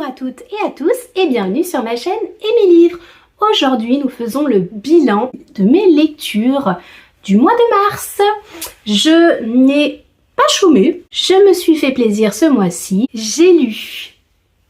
à toutes et à tous et bienvenue sur ma chaîne et mes livres. Aujourd'hui nous faisons le bilan de mes lectures du mois de mars. Je n'ai pas chômé, je me suis fait plaisir ce mois-ci. J'ai lu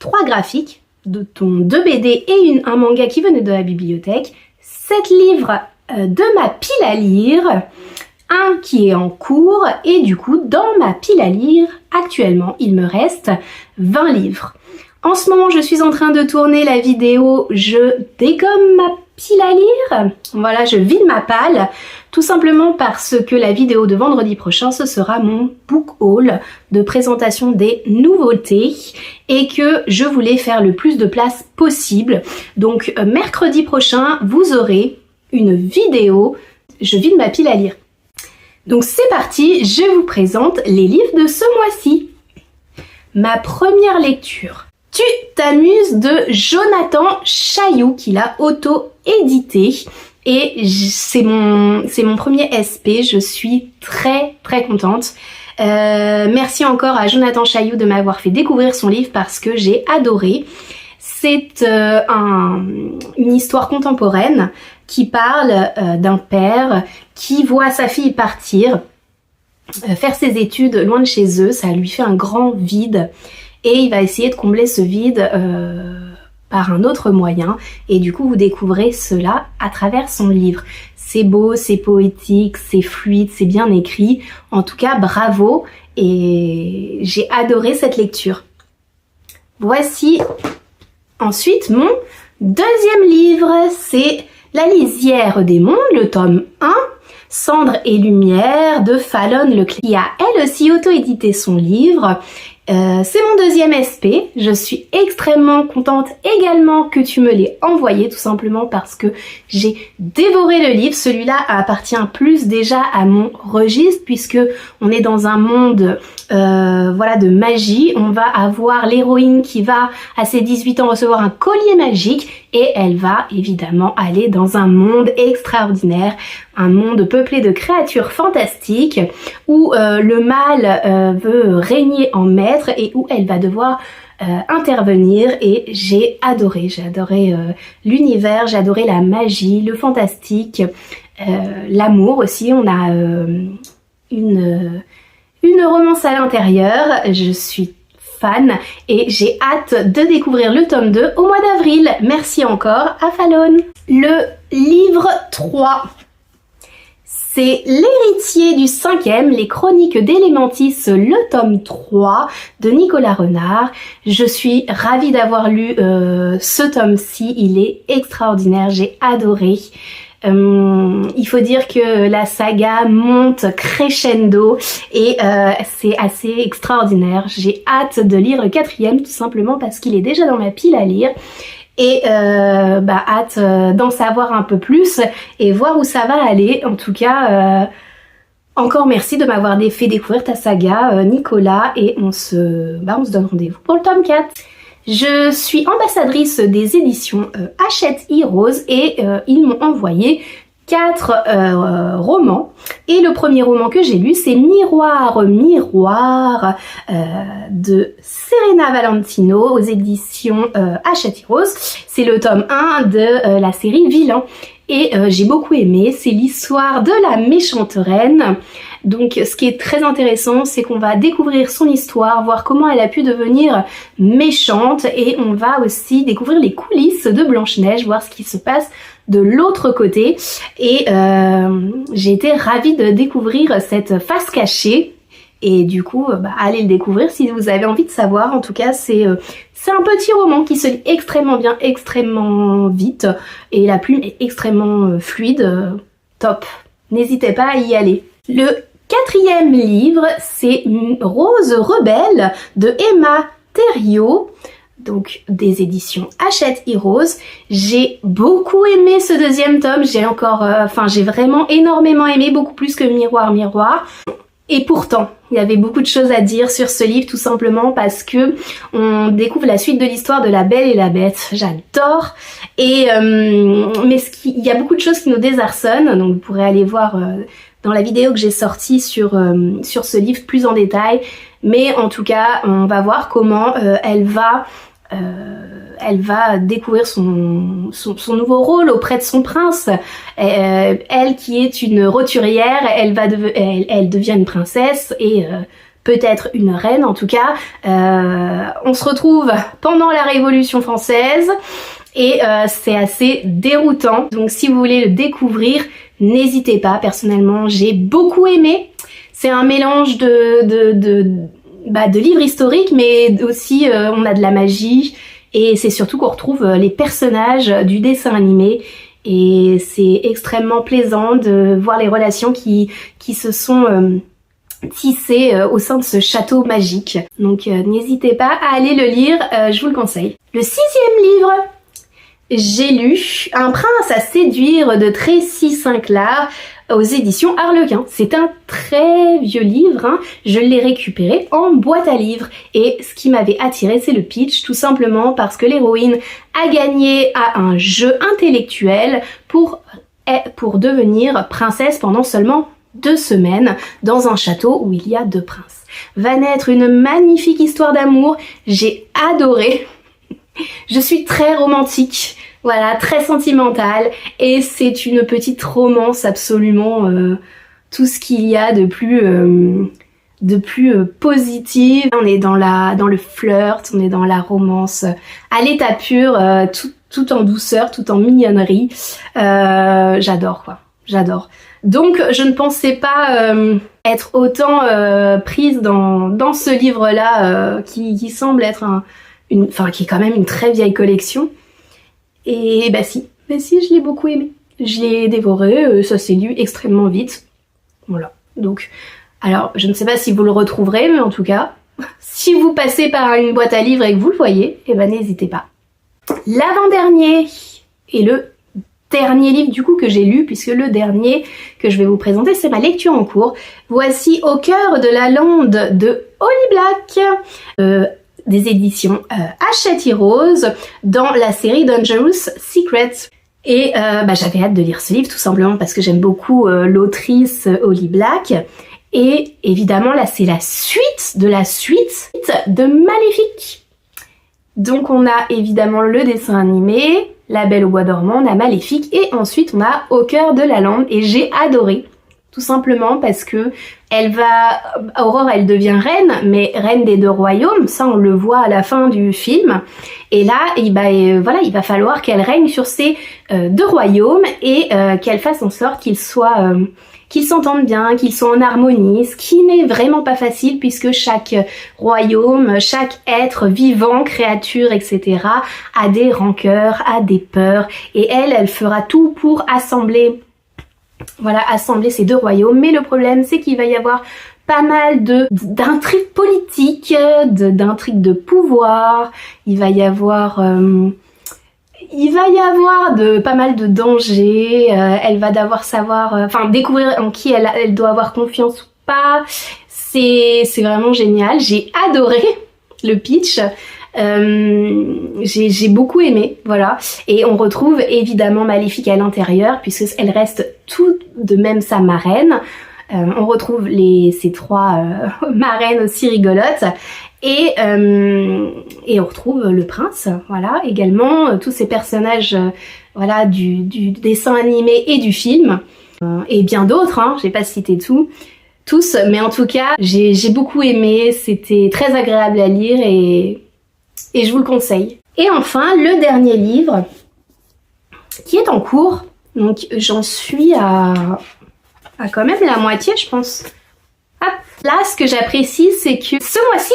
3 graphiques, dont 2 BD et un manga qui venait de la bibliothèque, 7 livres de ma pile à lire, un qui est en cours et du coup dans ma pile à lire actuellement il me reste 20 livres. En ce moment je suis en train de tourner la vidéo je dégomme ma pile à lire, voilà, je vide ma palle tout simplement parce que la vidéo de vendredi prochain ce sera mon book haul de présentation des nouveautés et que je voulais faire le plus de place possible. Donc mercredi prochain vous aurez une vidéo je vide ma pile à lire. Donc c'est parti, je vous présente les livres de ce mois-ci. Ma première lecture, Tu t'amuses de Jonathan Chailloux qui l'a auto-édité et c'est mon premier SP, je suis très contente. Merci encore à Jonathan Chailloux de m'avoir fait découvrir son livre parce que j'ai adoré. C'est une histoire contemporaine qui parle d'un père qui voit sa fille partir, faire ses études loin de chez eux, ça lui fait un grand vide et il va essayer de combler ce vide par un autre moyen et du coup vous découvrez cela à travers son livre. C'est beau, c'est poétique, c'est fluide, c'est bien écrit, en tout cas bravo et j'ai adoré cette lecture. Voici ensuite mon deuxième livre, c'est La lisière des mondes, le tome 1, Cendres et lumière de Fallon Leclerc, qui a elle aussi auto-édité son livre. C'est mon deuxième SP, je suis extrêmement contente également que tu me l'aies envoyé, tout simplement parce que j'ai dévoré le livre. Celui-là appartient plus déjà à mon registre puisque on est dans un monde voilà, de magie. On va avoir l'héroïne qui va à ses 18 ans recevoir un collier magique et elle va évidemment aller dans un monde extraordinaire, un monde peuplé de créatures fantastiques où le mal veut régner en maître et où elle va devoir intervenir et j'ai adoré l'univers, j'ai adoré la magie, le fantastique, l'amour aussi. On a une romance à l'intérieur, je suis fan et j'ai hâte de découvrir le tome 2 au mois d'avril. Merci encore à Fallon. Le livre 3. C'est L'héritier du 5e, les chroniques d'Elementis, le tome 3 de Nicolas Renard. Je suis ravie d'avoir lu ce tome-ci, il est extraordinaire, j'ai adoré. Il faut dire que la saga monte crescendo et c'est assez extraordinaire. J'ai hâte de lire le 4e tout simplement parce qu'il est déjà dans ma pile à lire. Et hâte d'en savoir un peu plus et voir où ça va aller. En tout cas, encore merci de m'avoir fait découvrir ta saga, Nicolas, et on se donne rendez-vous pour le tome 4. Je suis ambassadrice des éditions Hachette Heroes et ils m'ont envoyé 4 romans et le premier roman que j'ai lu c'est Miroir, Miroir de Serena Valentino aux éditions Hachette Heroes. C'est le tome 1 de la série Vilain et j'ai beaucoup aimé, c'est l'histoire de la méchante reine. Donc ce qui est très intéressant c'est qu'on va découvrir son histoire, voir comment elle a pu devenir méchante et on va aussi découvrir les coulisses de Blanche-Neige, voir ce qui se passe de l'autre côté et j'ai été ravie de découvrir cette face cachée et du coup allez le découvrir si vous avez envie de savoir. En tout cas c'est un petit roman qui se lit extrêmement bien, extrêmement vite et la plume est extrêmement fluide, top, n'hésitez pas à y aller. Le 4e livre c'est Rose rebelle de Emma Thériault, donc des éditions Hachette Heroes. J'ai beaucoup aimé ce 2e tome, j'ai vraiment énormément aimé, beaucoup plus que Miroir, Miroir. Et pourtant, il y avait beaucoup de choses à dire sur ce livre, tout simplement parce que on découvre la suite de l'histoire de La Belle et la Bête. J'adore. Et mais il y a beaucoup de choses qui nous désarçonnent, donc vous pourrez aller voir dans la vidéo que j'ai sortie sur ce livre plus en détail. Mais en tout cas, on va voir comment elle va elle va découvrir son nouveau rôle auprès de son prince. Elle qui est une roturière, elle devient une princesse et peut-être une reine en tout cas. On se retrouve pendant la Révolution française et c'est assez déroutant. Donc si vous voulez le découvrir, n'hésitez pas. Personnellement, j'ai beaucoup aimé. C'est un mélange de livres historiques, mais aussi on a de la magie. Et c'est surtout qu'on retrouve les personnages du dessin animé et c'est extrêmement plaisant de voir les relations qui se sont tissées au sein de ce château magique. Donc n'hésitez pas à aller le lire, je vous le conseille. Le 6e livre, j'ai lu Un prince à séduire de Tracy Sinclair aux éditions Harlequin. C'est un très vieux livre, hein. Je l'ai récupéré en boîte à livres et ce qui m'avait attiré c'est le pitch, tout simplement parce que l'héroïne a gagné à un jeu intellectuel pour devenir princesse pendant seulement 2 semaines dans un château où il y a 2 princes. Va naître une magnifique histoire d'amour, j'ai adoré. Je suis très romantique. Voilà, très sentimentale et c'est une petite romance absolument tout ce qu'il y a de plus positif. On est dans le flirt, on est dans la romance à l'état pur, tout en douceur, tout en mignonnerie. J'adore quoi, j'adore. Donc je ne pensais pas être autant prise dans ce livre-là qui semble être qui est quand même une très vieille collection. Et bah si, je l'ai beaucoup aimé. Je l'ai dévoré, ça s'est lu extrêmement vite. Voilà, donc, alors je ne sais pas si vous le retrouverez, mais en tout cas, si vous passez par une boîte à livres et que vous le voyez, eh ben n'hésitez pas. L'avant-dernier et le dernier livre du coup que j'ai lu, puisque le dernier que je vais vous présenter, c'est ma lecture en cours. Voici Au cœur de la lande de Holly Black. Des éditions Hachette Rose dans la série Dangerous Secrets. Et j'avais hâte de lire ce livre tout simplement parce que j'aime beaucoup l'autrice Holly Black. Et évidemment là c'est la suite de Maléfique. Donc on a évidemment le dessin animé, La Belle au Bois dormant, on a Maléfique et ensuite on a Au cœur de la lande et j'ai adoré. Tout simplement parce que Aurore elle devient reine, mais reine des 2 royaumes, ça on le voit à la fin du film. Et là, il va falloir qu'elle règne sur ces 2 royaumes et qu'elle fasse en sorte qu'ils s'entendent bien, qu'ils soient en harmonie, ce qui n'est vraiment pas facile puisque chaque royaume, chaque être vivant, créature, etc. a des rancœurs, a des peurs et elle fera tout pour assembler ces 2 royaumes, mais le problème c'est qu'il va y avoir pas mal d'intrigues politiques, d'intrigues de pouvoir, il va y avoir pas mal de dangers, elle va devoir découvrir en qui elle doit avoir confiance ou pas, c'est vraiment génial, j'ai adoré le pitch. J'ai beaucoup aimé, voilà. Et on retrouve évidemment Maléfique à l'intérieur puisqu'elle reste tout de même sa marraine. On retrouve ces 3 marraines aussi rigolotes et on retrouve le prince, voilà, également tous ces personnages du dessin animé et du film et bien d'autres, hein, j'ai pas cité tous, mais en tout cas j'ai beaucoup aimé, c'était très agréable à lire et je vous le conseille. Et enfin, le dernier livre qui est en cours, donc j'en suis à quand même la moitié, je pense. Hop. Là, ce que j'apprécie, c'est que ce mois-ci,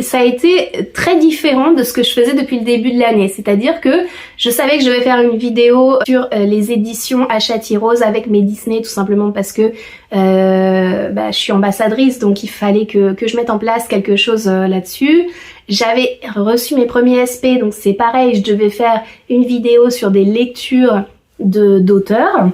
ça a été très différent de ce que je faisais depuis le début de l'année. C'est-à-dire que je savais que je devais faire une vidéo sur les éditions Hachette Rose avec mes Disney, tout simplement parce que je suis ambassadrice, donc il fallait que je mette en place quelque chose là-dessus. J'avais reçu mes premiers SP, donc c'est pareil, je devais faire une vidéo sur des lectures d'auteurs.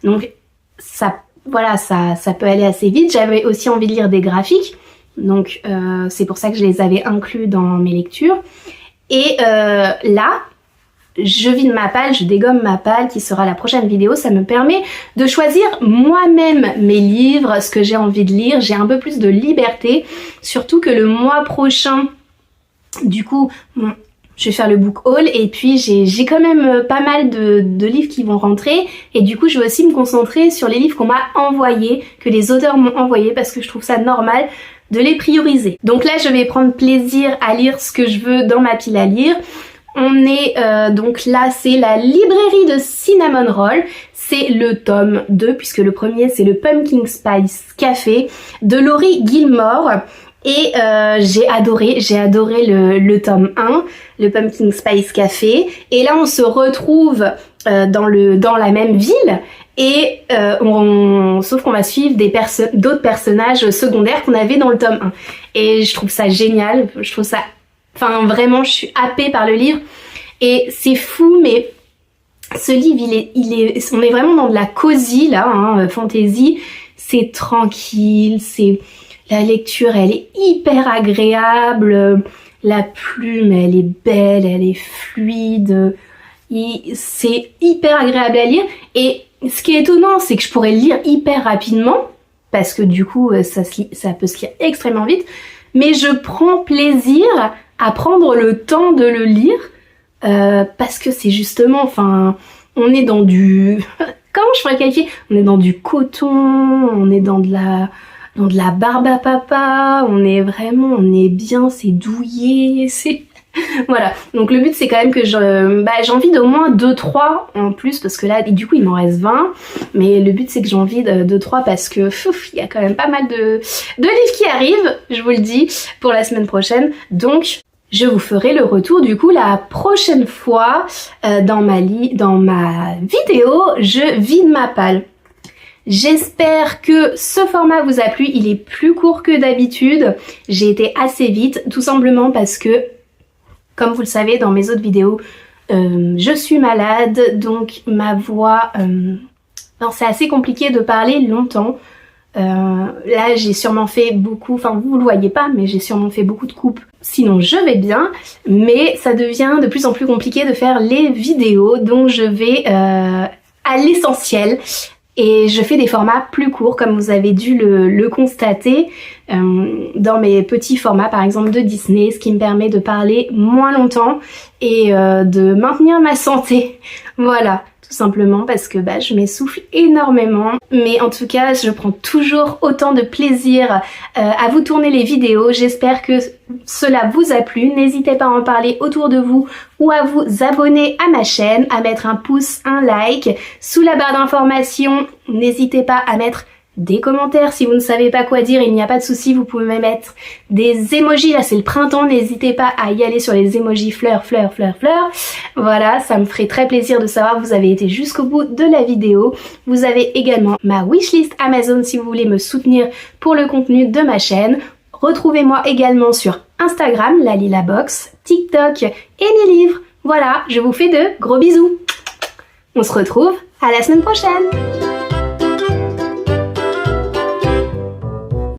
Donc ça peut aller assez vite. J'avais aussi envie de lire des graphiques. Donc c'est pour ça que je les avais inclus dans mes lectures. Et là, je vide ma palle, je dégomme ma palle qui sera la prochaine vidéo. Ça me permet de choisir moi-même mes livres, ce que j'ai envie de lire. J'ai un peu plus de liberté, surtout que le mois prochain, du coup, je vais faire le book haul et puis j'ai quand même pas mal de livres qui vont rentrer et du coup je vais aussi me concentrer sur les livres qu'on m'a envoyés, que les auteurs m'ont envoyés parce que je trouve ça normal de les prioriser. Donc là je vais prendre plaisir à lire ce que je veux dans ma pile à lire. On est donc là c'est la librairie de Cinnamon Roll. C'est le tome 2 puisque le premier c'est le Pumpkin Spice Café de Laurie Gilmore. Et j'ai adoré le tome 1, le Pumpkin Spice Café. Et là on se retrouve dans la même ville et sauf qu'on va suivre d'autres personnages secondaires qu'on avait dans le tome 1. Et je trouve ça génial, je trouve ça... Enfin vraiment je suis happée par le livre et c'est fou mais ce livre on est vraiment dans de la cosy là, hein, fantasy, c'est tranquille, la lecture elle est hyper agréable, la plume elle est belle, elle est fluide, c'est hyper agréable à lire et ce qui est étonnant c'est que je pourrais le lire hyper rapidement parce que du coup ça peut se lire extrêmement vite mais je prends plaisir à prendre le temps de le lire parce que c'est justement, enfin on est dans du... comment je pourrais qualifier? On est dans du coton, on est dans de la barbe à papa, on est bien, c'est douillet, c'est... Voilà, donc le but c'est quand même que j'ai envie d'au moins 2-3 en plus parce que là, du coup il m'en reste 20 mais le but c'est que j'ai envie de 2-3 parce que il y a quand même pas mal de livres qui arrivent, je vous le dis, pour la semaine prochaine, donc je vous ferai le retour du coup la prochaine fois dans ma vidéo, je vide ma palle. J'espère que ce format vous a plu, il est plus court que d'habitude, j'ai été assez vite, tout simplement parce que, comme vous le savez dans mes autres vidéos, je suis malade, donc ma voix... c'est assez compliqué de parler longtemps. Là j'ai sûrement fait beaucoup, enfin vous le voyez pas, mais j'ai sûrement fait beaucoup de coupes. Sinon je vais bien, mais ça devient de plus en plus compliqué de faire les vidéos, donc je vais à l'essentiel. Et je fais des formats plus courts comme vous avez dû le constater dans mes petits formats par exemple de Disney, ce qui me permet de parler moins longtemps et de maintenir ma santé. Voilà, tout simplement parce que je m'essouffle énormément. Mais en tout cas je prends toujours autant de plaisir à vous tourner les vidéos. J'espère que cela vous a plu. N'hésitez pas à en parler autour de vous ou à vous abonner à ma chaîne, à mettre un pouce, un like. Sous la barre d'informations, n'hésitez pas à mettre des commentaires si vous ne savez pas quoi dire, il n'y a pas de souci, vous pouvez me mettre des emojis, là c'est le printemps, n'hésitez pas à y aller sur les emojis fleurs. Voilà, ça me ferait très plaisir de savoir que vous avez été jusqu'au bout de la vidéo. Vous avez également ma wishlist Amazon si vous voulez me soutenir pour le contenu de ma chaîne. Retrouvez-moi également sur Instagram, la Lila Box, TikTok et mes livres. Voilà, je vous fais de gros bisous. On se retrouve à la semaine prochaine.